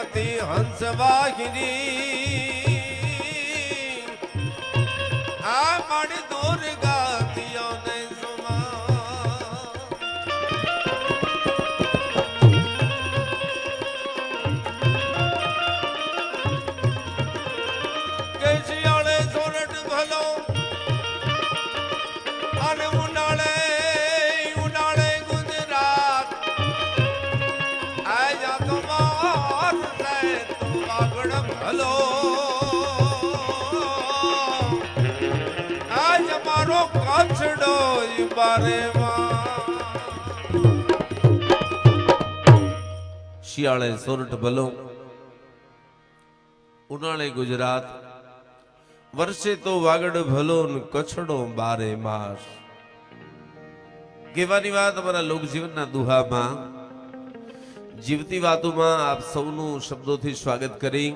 હતી હંસ વાહિની આ મારી દુર્ગા દિયો ને હલો આજ મારો કાછડો બારે શિયાળે સોરઠ ભલો ઉનાળે ગુજરાત વર્ષે તો વાગડ ભલો ને કચ્છડો બારે માસ કહેવાની વાત અમારા લોકજીવનના દુહામાં જીવતી વાતોમાં આપ સૌનું શબ્દોથી સ્વાગત કરી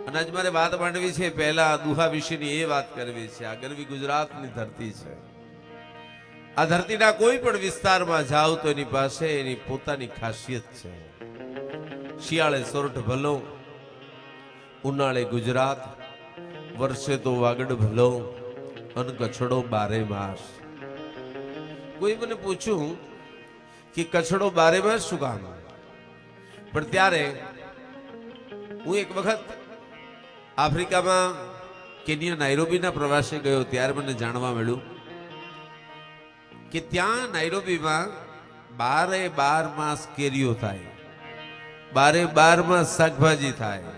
અને આજ મારે વાત માંડવી છે પહેલા દુહા વિશેની એ વાત કરવી છે આ ગરવી ગુજરાતની ધરતી છે આ ધરતીના કોઈ પણ વિસ્તારમાં જાઓ તો એની પાસે એની પોતાની ખાસિયત છે શિયાળે સોરઠ ભલો ઉનાળે ગુજરાત વર્ષે તો વાગડ ભલો અન કચ્છડો બારે માસ કોઈ મને પૂછ્યું કે કચ્છડો બારે માસ શું કામ પણ ત્યારે હું એક વખત આફ્રિકામાં કેન્યા નાઇરોબીના પ્રવાસે ગયો ત્યારે મને જાણવા મળ્યું કે ત્યાં નાઇરોબીમાં 12 માસ કેરીઓ થાય 12 માસ શાકભાજી થાય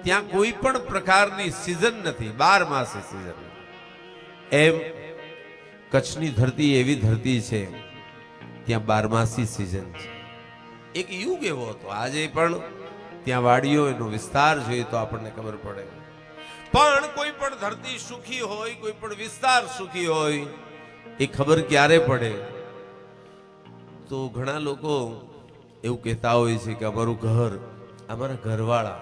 ત્યાં કોઈ પણ પ્રકારની સીઝન નથી 12 માસે સીઝન એમ કચ્છની ધરતી એવી ધરતી છે ત્યાં 12 માસી સીઝન છે એક યુગ એવો હતો આજે પણ ત્યાં વાડીઓ એનો વિસ્તાર જોઈએ તો આપણને ખબર પડે પણ કોઈ પણ ધરતી સુખી હોય કોઈ પણ વિસ્તાર સુખી હોય એ ખબર ક્યારે પડે તો ઘણા લોકો એવું કહેતા હોય છે કે અમારું ઘર અમારા ઘરવાળા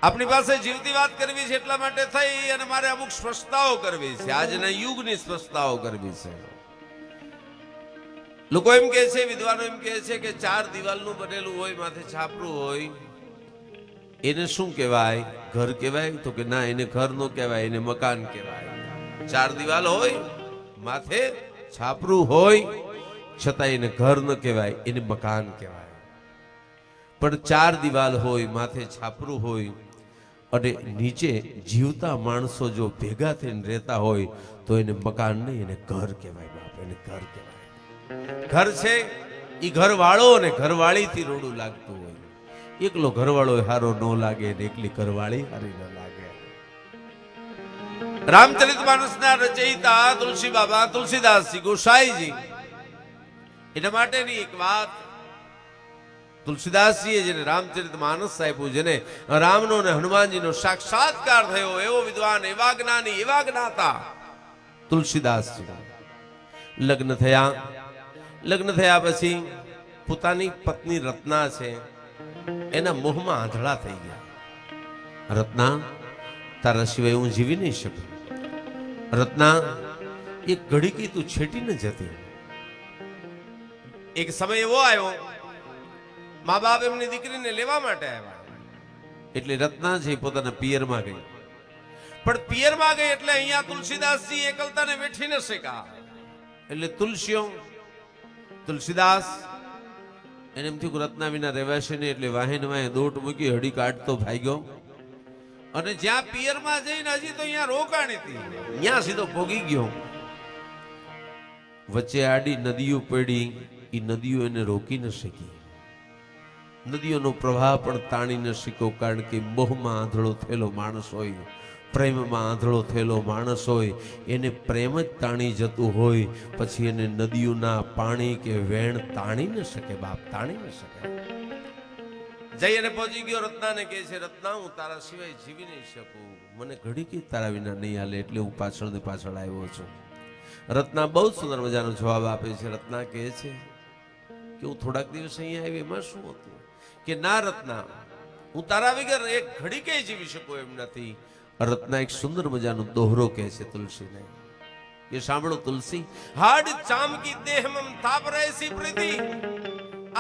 આપણી પાસે જીવતી વાત કરવી છે એટલા માટે થઈ અને મારે અમુક સ્પષ્ટતાઓ કરવી છે આજના યુગની સ્પષ્ટતાઓ કરવી છે લોકો એમ કહે છે વિદ્વાનો એમ કહે છે કે 4 દિવાલનું બનેલું હોય માથે છાપરું હોય એને શું કહેવાય ઘર કહેવાય તો કે ના એને ઘર નો કહેવાય એને મકાન કહેવાય 4 દિવાલ હોય માથે છાપરું હોય છતાં એને ઘર ન કહેવાય એને મકાન કહેવાય પણ 4 દિવાલ હોય માથે છાપરું હોય અને નીચે જીવતા માણસો જો ભેગા થઈને રહેતા હોય તો એને મકાન નહીં એને ઘર કહેવાય બાપ એને ઘર કહેવાય ઘર છે ઈ ઘરવાળો અને ઘરવાળીથી રોડું લાગતું હોય એકલો ઘરવાળો હારો ન લાગે ને એકલી ઘરવાળી હારી ન લાગે રામચરિતમાનસના રચયિતા તુલસી બાબા તુલસીદાસજી ગોસાઈજી એના માટેની એક વાત તુલસીદાસજીએ જેને રામચરિતમાનસ આપ્યું જેને રામનો અને હનુમાનજીનો સાક્ષાત્કાર થયો એવો વિદ્વાન એવા જ્ઞાની એવા જ્ઞાતા તુલસીદાસજી લગ્ન થયા પછી પોતાની પત્ની રત્ના છે એના મોહમાં આંધળા થઈ ગયા રત્ના તારા સિવાય હું જીવી નહીં શકું રત્ના એક ઘડીકી તું છેટી ન જતી એક સમય એવો આવ્યો મા બાપ એમની દીકરીને લેવા માટે આવ્યા એટલે રત્ના છે પોતાના પિયરમાં ગઈ પણ પિયરમાં ગઈ એટલે અહીંયા તુલસીદાસજી એકલતાને વેઠી ન શક્યા એટલે તુલસીદાસ એને એમ થયું રત્ના વિના રહેવાશે નહીં એટલે વાહીને વાહે દોટ મૂકી હડી કાઢતો ભાગ્યો અને જ્યાં પિયરમાં જઈને હજી તો અહીંયા રોકાણી હતી ત્યાં સીધો ભોગી ગયો વચ્ચે આડી નદીઓ પડી એ નદીઓ એને રોકી ન શકી નદીઓનો પ્રવાહ પણ તાણી ન શક્યો કારણ કે મોહમાં આંધળો થયેલો માણસ હોય પ્રેમમાં આંધળો થયેલો માણસ હોય એને પ્રેમ જ તાણી જતું હોય પછી એને નદીઓના પાણી કે વેણ તાણી ન શકે બાપ તાણી ન શકે જઈ અને પહોંચી ગયો રત્નાને કહે છે રત્ના હું તારા સિવાય જીવી નહીં શકું મને ઘડી કે તારા વિના નહીં હાલે એટલે હું પાછળ ને પાછળ આવ્યો છું રત્ના બહુ સુંદર મજાનો જવાબ આપે છે રત્ના કહે છે કે હું થોડાક દિવસ અહીંયા આવી એમાં શું હતું કે ના રત્ના હું તારા વગર એક ઘડી કે જીવી શકું એમ નથી રત્ના એક સુંદર મજાનો દોહરો કહે છે તુલસીને કે સાંભળો તુલસી હાડ ચામકી દેહ મમ તાપ રહેસી પ્રીતિ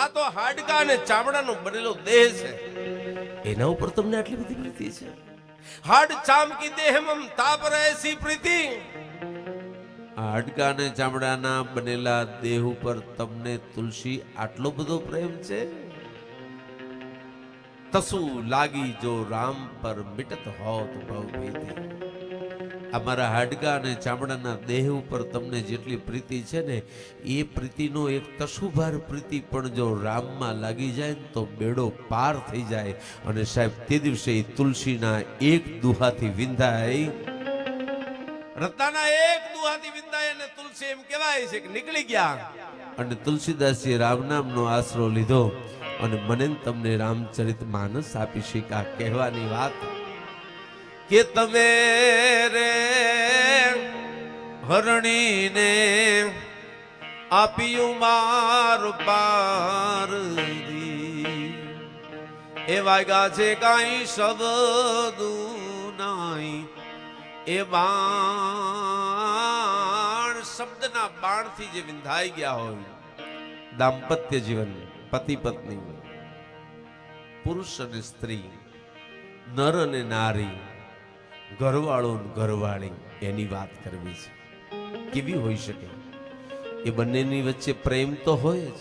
આ તો હાડકા અને ચામડાનો બનેલો દેહ છે, એના ઉપર તમને આટલી બધી પ્રીતિ છે? હાડ ચામ કી દેહ મમ તાપ રહે એસી પ્રીતિ. હાડકા અને ચામડાના બનેલા દેહ ઉપર તમને તુલસી આટલો બધો પ્રેમ છે? તસુ લાગી જો રામ પર મિટત હોત ભવ ભીતિ. અમારા હાડકા અને ચામડાના દેહ ઉપર તમને જેટલી પ્રીતિ છે ને, એ પ્રીતિનો એક તસુભાર પ્રીતિ પણ જો રામમાં લાગી જાય ને તો બેડો પાર થઈ જાય. અને સાહેબ તે દિવસે તુલસીના એક દુહાથી વિંધાય, રત્નાના એક દુહાથી વિંધાય અને તુલસી એમ કહેવાય છે કે નીકળી ગયા. અને તુલસીદાસજી રામ નામનો આશરો લીધો અને મને તમને રામચરિત માનસ આપી છે. આ કહેવાની વાત કે તમે રે હરણીને આપ્યું માર પાર દી, એ વાગ્યા છે કાંઈ શબ્દ નાઈ, એ બાણ શબ્દના બાણથી જે વિંધાઈ ગયા હોય. દાંપત્ય જીવન, પતિ પત્ની, પુરુષ અને સ્ત્રી, નર અને નારી, ઘરવાળો ને ઘરવાળી, એની વાત કરવી છે. કેવી હોઈ શકે? એ બંનેની વચ્ચે પ્રેમ તો હોય જ,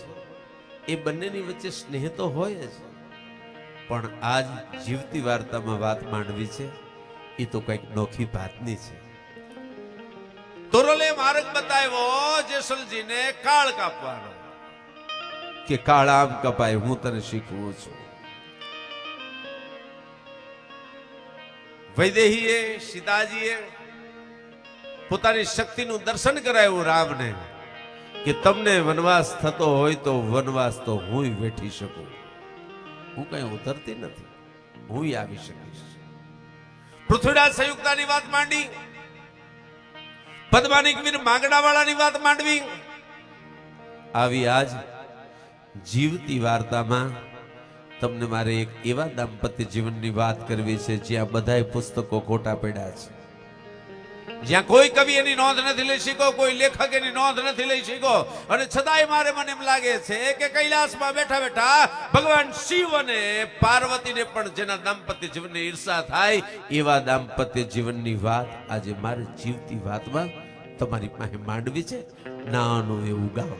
એ બંનેની વચ્ચે સ્નેહ તો હોય જ, પણ આજ જીવતી વાર્તામાં વાત માંડવી છે એ તો કઈક નોખી ભાતની છે. તોરલે માર્ગ બતાવ્યો જેસલજીને કાળ કાપવાનો, કે કાળ આમ કપાય, હું તને શીખવું છું. વૈદેહીએ સીતાજીએ પોતાની શક્તિનું દર્શન કરાવ્યું રામને, કે તમને વનવાસ થતો હોય તો વનવાસ તો હું વેઠી શકું, હું કઈ ઉતરતી નથી, હું આવી શકીશ. પૃથ્વીરાજ સંયુક્તાની વાત માંડી, પદ્માનિક વીર માંગડાવાળાની વાત માંડવી. આવી આજ જીવતી વાર્તામાં તમને મારે એક એવા દાંપત્ય જીવનની વાત કરવી છે જ્યાં બધાય પુસ્તકો ખોટા પડ્યા છે, જ્યાં કોઈ કવિ એની નોંધ નથી લઈ શક્યો, કોઈ લેખક એની નોંધ નથી લઈ શક્યો. અને છતાંય મારે મને એમ લાગે છે કે કૈલાસમાં બેઠા બેઠા ભગવાન શિવ અને પાર્વતીને પણ જેના દાંપત્ય જીવનની ઈર્ષા થાય, એવા દાંપત્ય જીવનની વાત આજે મારે જીવતી વાતમાં તમારી પાસે માંડવી છે. નાનું એવું ગામ,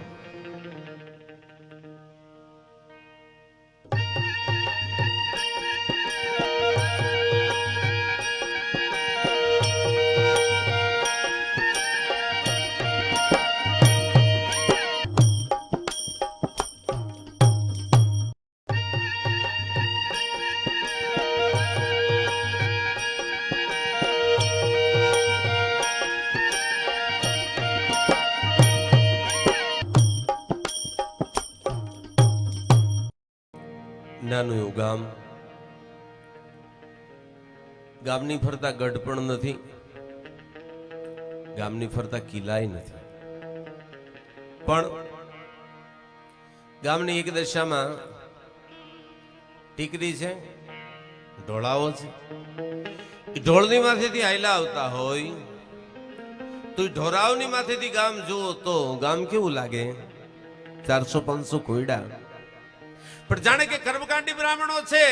નાનું એવું ગામ. ગામની ફરતા ગઢ પણ નથી, ગામની ફરતા કિલ્લાય નથી, પણ ગામની એક દશામાં ટીકરી છે, ઢોળાવો છે. એ ઢોળની માથેથી હાયલા આવતા હોય તો ઢોરાવની માથેથી ગામ જુઓ તો ગામ કેવું લાગે? 400-500 કોયડા. પણ જાણે કે કર્મકાંડી બ્રાહ્મણો છે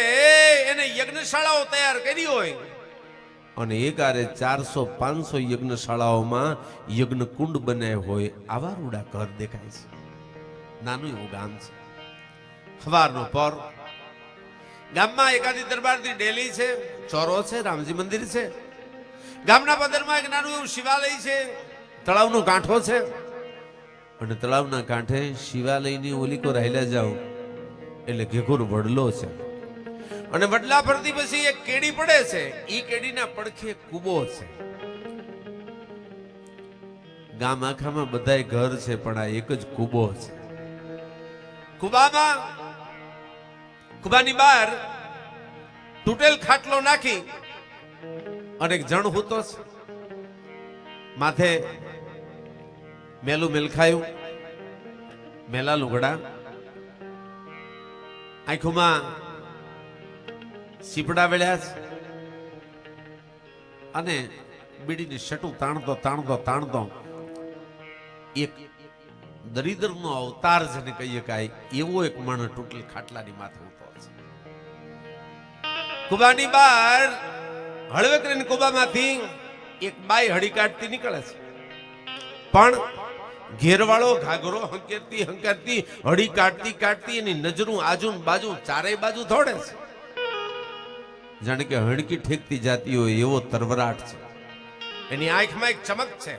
એને યજ્ઞશાળાઓ તૈયાર કરી હોય અને એકારે 400-500 યજ્ઞશાળાઓમાં યજ્ઞ કુંડ બનાવ્યા હોય, આવા રૂડા ઘર દેખાય છે. નાનું એવું ગામ છે. સવારનો પર ગામમાં એકાદી દરબારની ડેલી છે, ચોરો છે, રામજી મંદિર છે. ગામના પદરમાં એક નાનું એવું શિવાલય છે, તળાવનો કાંઠો છે અને તળાવના કાંઠે શિવાલયની ઓલી કો રહેલા જાઓ એટલે ઘેઘુર વડલો છે અને વડલા પરથી પછી એક કેડી પડે છે, એ કેડીના પડખે કૂબો છે. ગામ આખામાં બધાય ઘર છે પણ આ એક જ કૂબો છે. કૂબાની બહાર તૂટેલ ખાટલો નાખી અને એક જણ હૂતો છે, માથે મેલું મેલખાયું, મેલા લુગડા, આંખોમાં સીપડા વેળ્યા છે અને બીડીની શટું તાણતો તાણતો તાણતો એક દરિદ્રનો અવતાર જેને કહીએ કાંઈ એવો એક મણ તૂટેલ ખાટલાની માથે ઉતો છે. કુબાની બહાર હળવે કરીને કુબામાંથી એક બાઈ હળી કાઢતી નીકળે છે, પણ ઘેરવાળો ઘાઘરો હંકેરતી હંકેરતી હળી કાઢતી એની નજરું આજુ બાજુ ચારેય બાજુ દોડે છે, જાણે કે હણકી ઠેકતી જાતી હોય એવો તરવરાટ છે. એની આંખમાં એક ચમક છે,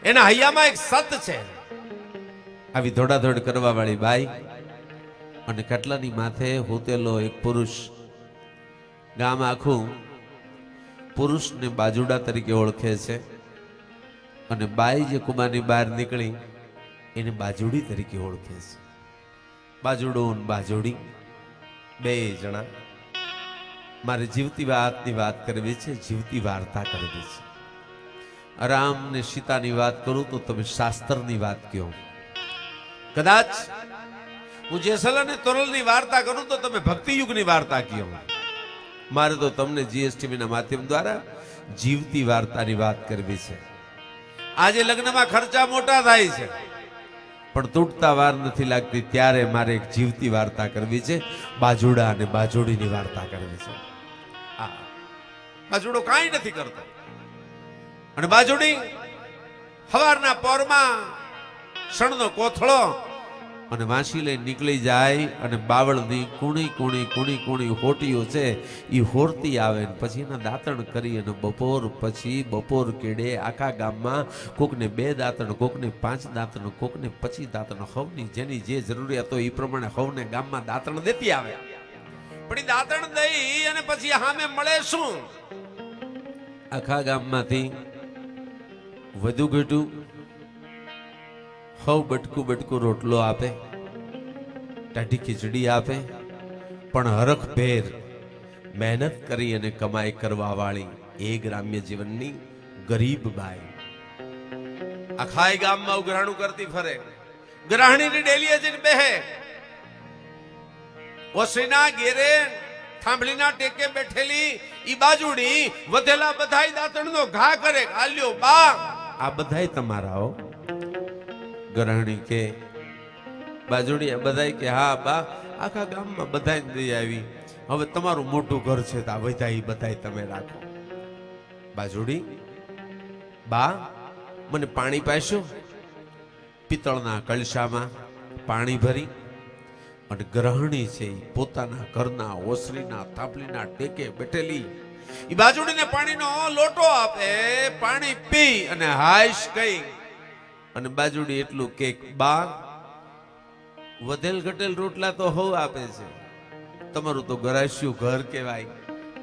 એના હૈયામાં એક સત છે. આવી દોડાદોડ કરવા વાળી બાઈ અને ખાટલાની માથે હોતેલો એક પુરુષ. ગામ આખું પુરુષને બાજુડા તરીકે ઓળખે છે અને બાઈ જે કુબાની બહાર નીકળી એને બાજુડી તરીકે ઓળખે છે. બાજુડો અને બાજુડી બે જણા. મારે જીવતી વાતની વાત કરવી છે, જીવતી વાર્તા કરવી છે. રામ ને સીતાની વાત કરું તો તમે શાસ્ત્રની વાત કહો. કદાચ હું જેસલ અને તોરલની વાર્તા કરું તો તમે ભક્તિ યુગની વાર્તા કહો. મારે તો તમને જીએસટીવી ના માધ્યમ દ્વારા જીવતી વાર્તાની વાત કરવી છે. આજે લગ્નમાં ખર્ચા મોટા થાય છે પણ તૂટતા વાર નથી લાગતી, ત્યારે મારે એક જીવતી વાર્તા કરવી છે. બાજુડા અને બાજુડીની વાર્તા કરવી છે. બાજુડો કાંઈ નથી કરતો અને બાજુડી સવારના પોરમાં શણનો કોથળો અને વાંસી લઈને નીકળી જાય અને બાવળની કુણી કુણી કુણી કુણી હોટીઓ છે એ હોરતી આવે ને પછી એના દાંતણ કરી અને બપોર કેડે આખા ગામમાં કોકને 2 દાંતણ, કોકને 5 દાંતણ, કોકને 25 દાંતણ, હવની જેની જે જરૂરિયાત હોય એ પ્રમાણે હવને ગામમાં દાંતણ દેતી આવે. પણ એ દાંતણ દઈ અને પછી સામે મળે શું? આખા ગામમાંથી વધુ ઘટું હવ બટકું રોટલો આપે, ટાઢી ખીચડી આપે, પણ હરખ ભેર મહેનત કરી અને કમાઈ કરવા વાળી એ ગ્રામ્ય જીવનની ગરીબ બાઈ આખા ગામમાં ઉઘરાણું કરતી ફરે. ગ્રાહણીની ડેલીએ જઈને બેહે, ઓસરીના ઘેરે થાંભલીના ટેકે બેઠેલી ઈ બાજુડી વધેલા બધાય દાંતણનો ઘા કરે. આલ્યો બા, આ બધાય તમારા હો. ગ્રહણી કે બાજુડી બધાય કે હા બા, આખા ગામમાં બધાને દઈ આવી, હવે તમારું મોટું ઘર છે તો આ બધાય તમે રાખો. બાજુડી બા, મને પાણી પાસ્યો. પિત્તળના કળશામાં પાણી ભરી અને ગ્રહણી છે પોતાના ઘરના ઓસરીના થાંભલીના ટેકે બેઠેલી ઈ બાજુડીને પાણીનો લોટો આપે. પાણી પી અને હાશ કઈ અને બાજુડી એટલું કે બા, વધેલ ઘટેલ રોટલા તો હવ આપે છે, તમારું તો ગરાસ્યું ઘર કહેવાય,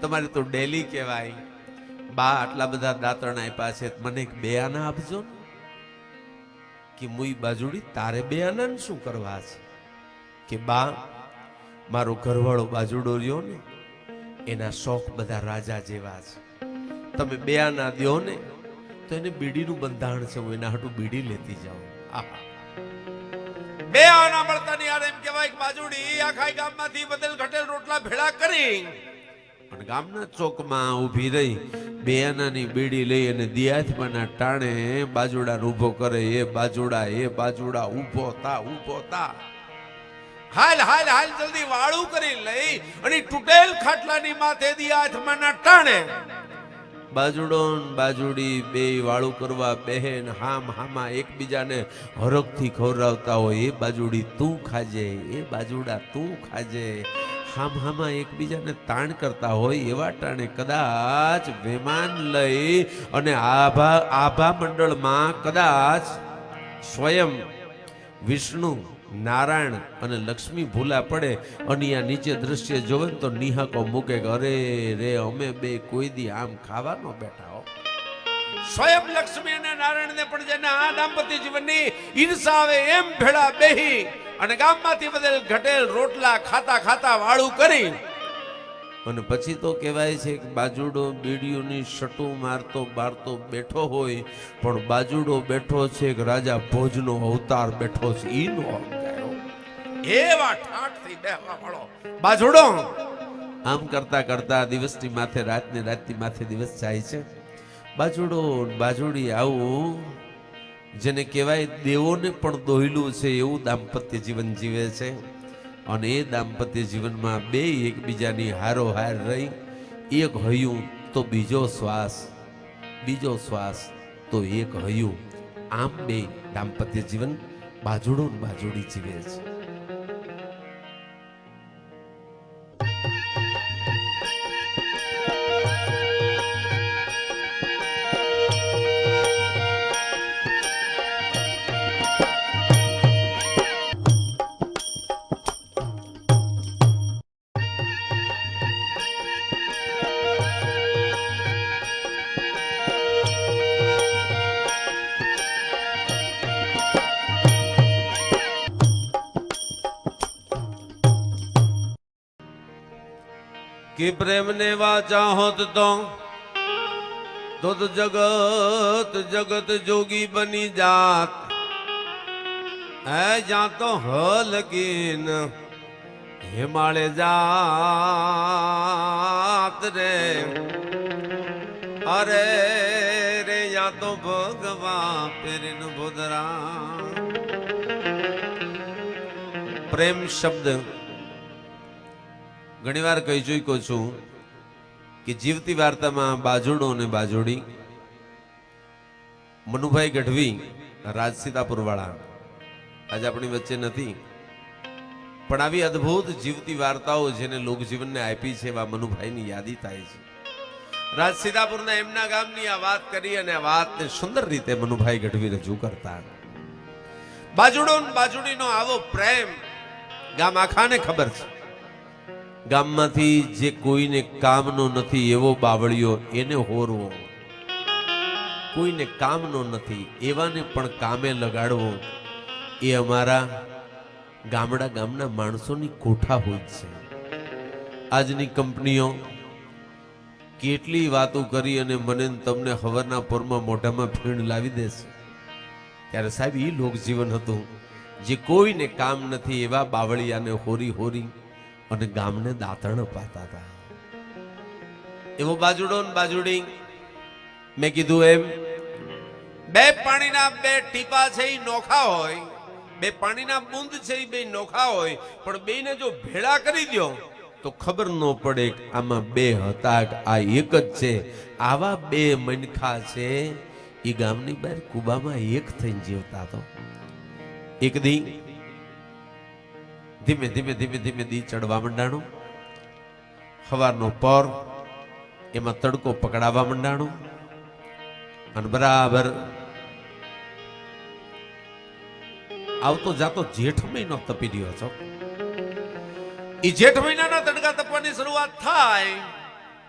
તમારી તો ડેલી કહેવાય. બા, આટલા બધા દાંતણ આપ્યા છે, મને એક 2 આના આપજો ને. કે મુઈ બાજુડી, તારે 2 આના શું કરવા છે? કે બા, મારો ઘરવાળો બાજુડો રહ્યો ને એના શોખ બધા રાજા જેવા છે, તમે 2 આના દ્યો ને તો એને બીડીનું બંધાણ છે, હું એના હાટું બીડી લેતી જાઉં. 2 આના મળતા ની યાર એમ કહેવાય કે બાજુડી આખા ગામમાંથી બદલ ઘટેલ રોટલા ભેળા કરી અને ગામના ચોકમાં ઊભી રહી 2 આનાની બીડી લઈ અને દિયાથમાના ટાણે બાજુડાને ઊભો કરે. એ બાજુડા ઊભો થા. હાલ જલ્દી વાળું કરી લઈ અને તૂટેલ ખાટલાની માથે દિયાથમાના ટાણે બાજુડો બાજુડી બે વાળું કરવા બહેન હામાં એકબીજાને હરખથી ખવડાવતા હોય. એ બાજુડી તું ખાજે, એ બાજુડા તું ખાજે, હામાં એકબીજાને તાણ કરતા હોય. એવા ટાણે કદાચ વિમાન લઈ અને આભા મંડળમાં કદાચ સ્વયં વિષ્ણુ, નારાયણ અને લક્ષ્મી ભૂલા પડે અને આ નીચે દ્રશ્ય જોવે તો નિહાકો મૂકે કે અરે રે, અમે બે કોઈ દી આમ ખાવાનો બેઠા હો. સ્વયં લક્ષ્મી અને નારાયણ ને પણ જેને આ દાંપત્ય જીવનની ઈર્ષા આવે એમ ભેળા બેહી અને ગામમાંથી બધેલ ઘટેલ રોટલા ખાતા વાળું કરી અને પછી તો કહેવાય છે કે બાજુડો બીડીઓની શટું મારતો બેઠો હોય, પણ બાજુડો બેઠો છે કે રાજા ભોજનો અવતાર બેઠો છે. ઈ નો એવા ઠાઠથી બેહવા વાળો બાજુડો આમ કરતા દિવસની માથે રાતની માથે દિવસ જાય છે. બાજુડો બાજુડી આવું જેને કહેવાય દેવોને પણ દોહલું છે એવું દાંપત્ય જીવન જીવે છે. અને એ દાંપત્ય જીવનમાં બે એકબીજાની હારોહાર રહી, એક હૈયું તો બીજો શ્વાસ, બીજો શ્વાસ તો એક હૈયું, આમ બે દાંપત્ય જીવન બાજુડો ને બાજુડી જીવે છે. कि प्रेम ने वाचा होत तो जगत जगत जोगी बनी जात है, जा तो हलकीन हिमालय जात रे, अरे रे या तो भगवा पेरिन बुधरा. प्रेम शब्द ઘણીવાર કહી ચૂક્યો છું કે જીવતી વાર્તામાં બાજુડો અને બાજુડી, મનુભાઈ ગઢવી રાજસીતાપુર વાળા આજે આપણી વચ્ચે નથી, પણ આવી અદ્ભુત જીવતી વાર્તાઓ જેને લોકજીવનને આપી છે એવા મનુભાઈની યાદી થાય છે. રાજસીતાપુરના એમના ગામની આ વાત કરી અને આ વાતને સુંદર રીતે મનુભાઈ ગઢવી રજૂ કરતા. બાજુડો અને બાજુડીનો આવો પ્રેમ ગામ આખાને ખબર છે. ગામમાંથી જે કોઈને કામનો નથી એવો બાવળિયો એને હોરવો, કોઈને કામનો નથી એવાને પણ કામે લગાડવો, એ અમારા ગામના માણસોની કોઠા હોય છે. આજની કંપનીઓ કેટલી વાતો કરી અને મને તમને હવારના પોરમાં મોઢામાં ફીણ લાવી દેશે, ત્યારે સાહેબ એ લોકજીવન હતું જે કોઈને કામ નથી એવા બાવળિયાને હોરી હોરી અને ગામને દાતણ અપાતા હતા. એવો બાજુડો ને બાજુડી, મેં કીધું એમ બે પાણીના બે ટીપા છે એ નોખા હોય, બે પાણીના બૂંદ છે એ બે નોખા હોય, પણ બેને જો ભેળા કરી દો તો ખબર ન પડે આમાં બે હતા આ એક જ છે. આવા બે મનખા છે એ ગામની બહાર કુબામાં એક થઈને જીવતા. તો એક દી ધીમે ધીમે ધીમે ધીમે દી ચડવા માંડાણો, સવારનો પર એમાં તડકો પકડાવા માંડાણો અને બરાબર આવતો જાતો જેઠ મહિનો તપી રહ્યો છો. એ જેઠ મહિનાના તડકા તપવાની શરૂઆત થાય,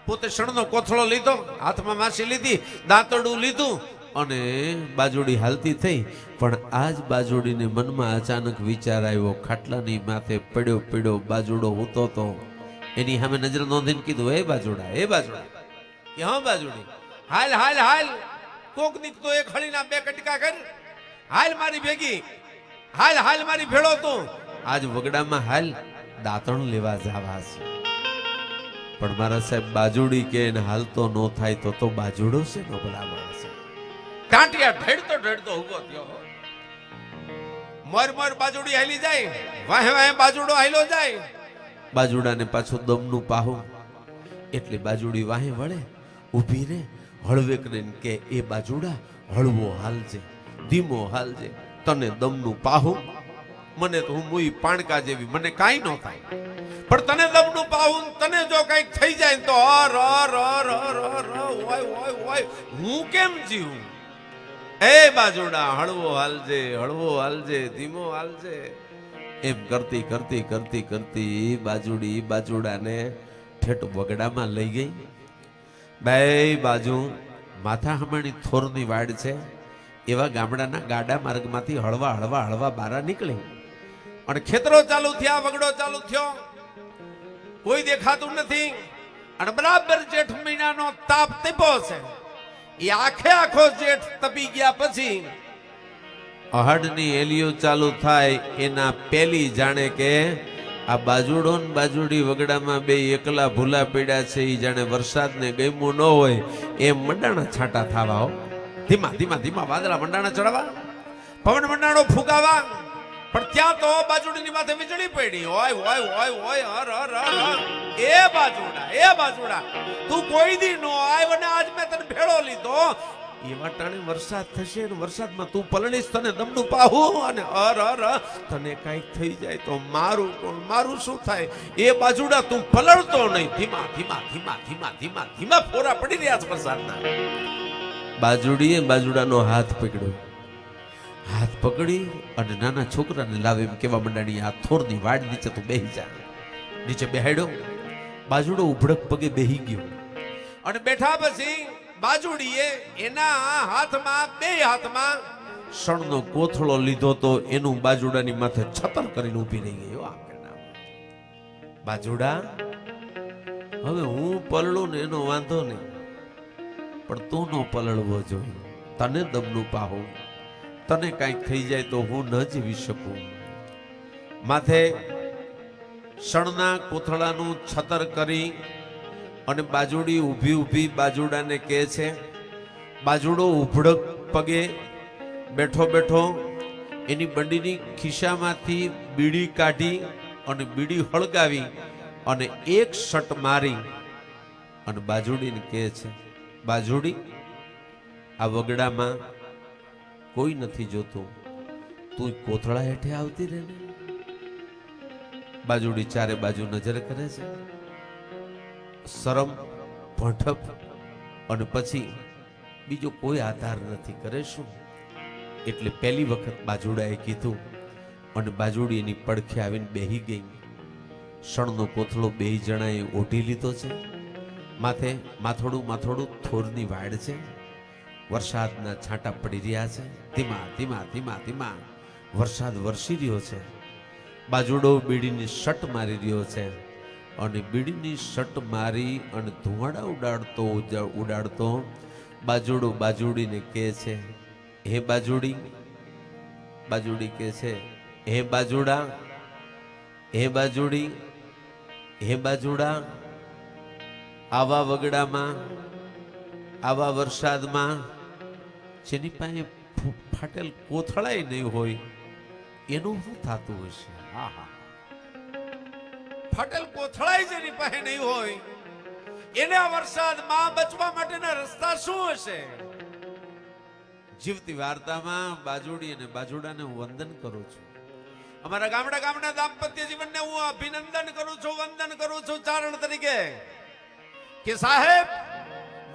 પોતે શણનો કોથળો લીધો, હાથમાં માસી લીધી, દાંતરડું લીધું અને બાજુડી હાલતી થઈ. પણ આજ બાજુડીને મનમાં અચાનક વિચાર આવ્યો, ખાટલાની માથે પડ્યો પડ્યો બાજુડો હૂતો તો એની સામે નજર નોંધીને કીધું, એ બાજુડા, એ બાજુડા, કે હા બાજુડી, હાલ હાલ હાલ, કોક દીક તો એક હળીના બે કટકા કર, હાલ મારી ભેગી, હાલ હાલ મારી ભેળો તું, આજ વગડામાં હાલ, દાંતણ લેવા જાવા છે. પણ મારા સાહેબ બાજુડી કે હાલતો ન થાય તો બાજુડો છે નો ભલા માણસ. ટાંટિયા ઢેડતો ઢેડતો ઉભો થયો, મોર મોર બાજુડી હાલી જાય, વાહે વાહે બાજુડો હાલ્યો જાય. બાજુડાને પાછું દમનું પાહું એટલે બાજુડી વાહે વળે, ઊભી રે, હળવેકને કે એ બાજુડા હળવો હાલજે, ધીમો હાલજે, તને દમનું પાહું, મને તો હું મુઈ પાણકા જેવી, મને કાઈ ન થાય, પણ તને દમનું પાહું, તને જો કઈક થઈ જાય તો હું કેમ જીવું? એ બાજુડા હળવો હાલજે, હળવો હાલજે, ધીમો હાલજે. એમ કરતી કરતી કરતી કરતી બાજુડી બાજુડાને ઠેઠ વગડામાં લઈ ગઈ. બે બાજુ માથા હમણાં થોરની વાડ છે એવા ગામડાના ગાડા માર્ગમાંથી હળવા હળવા હળવા બારા નીકળી અને ખેતરો ચાલુ થયા, વગડો ચાલુ થયો, કોઈ દેખાતું નથી. અને બરાબર જેઠ મહિનાનો તાપ તપ્યો છે. એ આખે આખો જેઠ તપી ગયા પછી અહાડની એલિયો ચાલુ થાય એના પેલી જાણે કે આ બાજુડો ને બાજુડી વગડામાં બે એકલા ભૂલા પડ્યા છે. એ જાણે વરસાદને ગમ્યું ન હોય એમ મંડાણા છાંટા થાવા હો, ધીમા ધીમા ધીમા વાદળા મંડાણા ચડવા. પવન મંડાણો ફૂંકાવા, પણ ત્યાં તો બાજુડીની માથે વીજળી પડી. ઓય ઓય ઓય ઓય હર હર હર. એ બાજુડા તું કોઈ દી નો આવ્યો ને આજ મેં તને ભેળો લીધો. એવા ટાણે વરસાદ થશે ને વરસાદમાં તું પલણીશ, તને દમનું પાહું અને હર હર તને કાંઈક થઈ જાય તો મારું કોણ, મારું શું થાય? એ બાજુડા તું પલળતો નહીં. ધીમા ધીમા ધીમા ધીમા ધીમા ધીમા ફોરા પડી રહ્યા છે વરસાદના. બાજુડીએ બાજુડાનો હાથ પકડ્યો. હાથ પકડી અને નાના છોકરાને લાવે એમ કેવા મંડાણી, આ થોરની વાડ નીચે તું બેહી જા. નીચે બેહાડ્યો. બાજુડો ઉભડક પગે બેહી ગયો અને બેઠા પછી બાજુડીએ એના હાથમાં, બે હાથમાં શણનો કોથળો લીધો તો એનું બાજુડાની માથે છતર કરીને ઊભી રહી ગયો. બાજુડા, હવે હું પલળું ને એનો વાંધો નહીં, પણ તું નો પલળવો જોઈએ. તને દમનું પાહું, તને કાંઈક થઈ જાય તો હું ન જીવી શકું. માથે શણના કોથળાનું છતર કરી અને બાજુડી ઊભી બાજુડાને કહે છે. બાજુડો ઉભડક પગે બેઠો બેઠો એની બંડીની ખિસ્સામાંથી બીડી કાઢી અને બીડી હળગાવી અને એક શટ મારી અને બાજુડીને કહે છે, બાજુડી, આ વગડામાં કોઈ નથી જોતું, તું કોથળા હેઠે આવતી રહે ને. બાજુડી ચારે બાજુ નજર કરે છે, શરમ, ભઠપ અને પછી બીજો કોઈ આધાર નથી, કરે શું? એટલે પહેલી વખત બાજુડાએ કીધું અને બાજુડી એની પડખે આવીને બેહી ગઈ. શણનો કોથળો બે જણાએ ઓઢી લીધો છે. માથે માથોડું થોરની વાડ છે. વરસાદના છાંટા પડી રહ્યા છે. ધીમા ધીમા ધીમા ધીમા વરસાદ વરસી રહ્યો છે. બાજુડો બીડીની શટ મારી રહ્યો છે અને બીડીની શટ મારી અને ધુમાડા ઉડાડતો બાજુડો બાજુડીને કહે છે, હે બાજુડી. બાજુડી કહે છે, હે બાજુડા, હે બાજુડી, હે બાજુડા, આવા વગડામાં, આવા વરસાદમાં જેની પાસે ફાટેલ કોથળાય નહીં હોય એનું શું થતું હશે? હા હા, ફાટેલ કોથળાય જેની પાસે નહીં હોય એને આ વરસાદમાં બચવા માટેના રસ્તા શું હશે? જીવતી વાર્તામાં બાજુડી અને બાજુડાને હું વંદન કરું છું. અમારા ગામડા દાંપત્ય જીવનને હું અભિનંદન કરું છું, વંદન કરું છું ચારણ તરીકે કે સાહેબ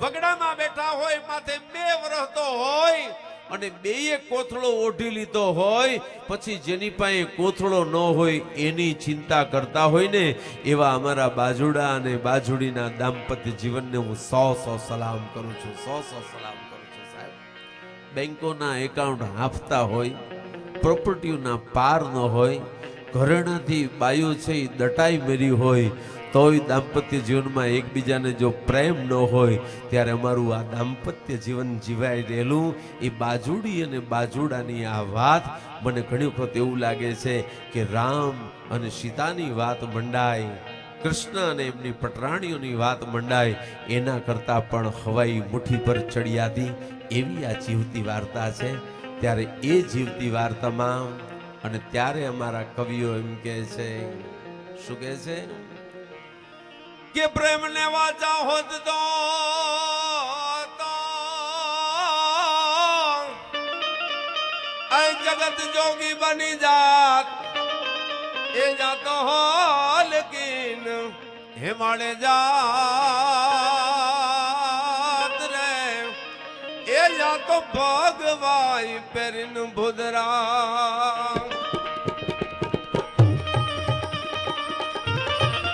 વગડામાં બેઠા હોય, માથે બે વરહતો હોય અને બેયે કોથળો ઓઢી લીધો હોય, પછી જેની પાસે કોથળો ન હોય એની ચિંતા કરતા હોય ને, એવા અમારા બાજુડા અને બાજુડીના દાંપત્ય જીવનને હું 100 સલામ કરું છું, 100 સલામ કરું છું. સાહેબ, બેંકોના એકાઉન્ટ હાંફતા હોય, પ્રોપર્ટીઓના પાર ન હોય, ઘરેણાથી બાયો છે એ દટાઈ મરી હોય, તોય દાંપત્ય જીવનમાં એકબીજાને જો પ્રેમ ન હોય, ત્યારે અમારું આ દાંપત્ય જીવન જીવાઈ રહેલું એ બાજુડી અને બાજુડાની આ વાત મને ઘણી વખત એવું લાગે છે કે રામ અને સીતાની વાત મંડાય, કૃષ્ણ અને એમની પટરાણીઓની વાત મંડાય, એના કરતાં પણ હવાઈ મુઠ્ઠી પર ચડિયાતી એવી આ જીવતી વાર્તા છે. ત્યારે એ જીવતી વાર્તામાં અને ત્યારે અમારા કવિઓ એમ કહે છે, શું કહે છે કે પ્રેમ ને વાચા હોત તો જગત જોગી બની જાત, એ જાતો હો લેકિન હિમાલય જાત રે, એ જાતો ભગવાઈ પેરીન ભુદરા.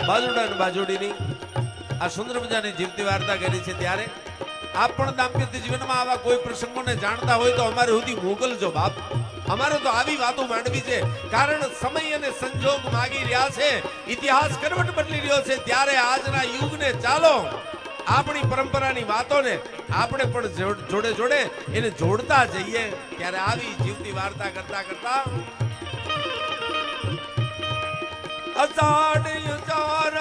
બાજુડા અને બાજુડીની આ સુંદર મજાની જીવતી વાર્તા કરી છે. ત્યારે આપ પણ દાંપત્ય જીવનમાં આવા કોઈ પ્રસંગોને જાણતા હોય તો અમારે સુધી મોકલજો બાપ. અમારે તો આવી વાતો માંડવી છે, કારણ સમય અને સંજોગ માગી રહ્યા છે, ઇતિહાસ કરવટ બદલી રહ્યો છે. ત્યારે આજના યુગને ચાલો આપણી પરંપરાની વાતોને આપણે પણ જોડે જોડે એને જોડતા જઈએ. ત્યારે આવી જીવતી વાર્તા કરતા કરતા અષાઢ ચાર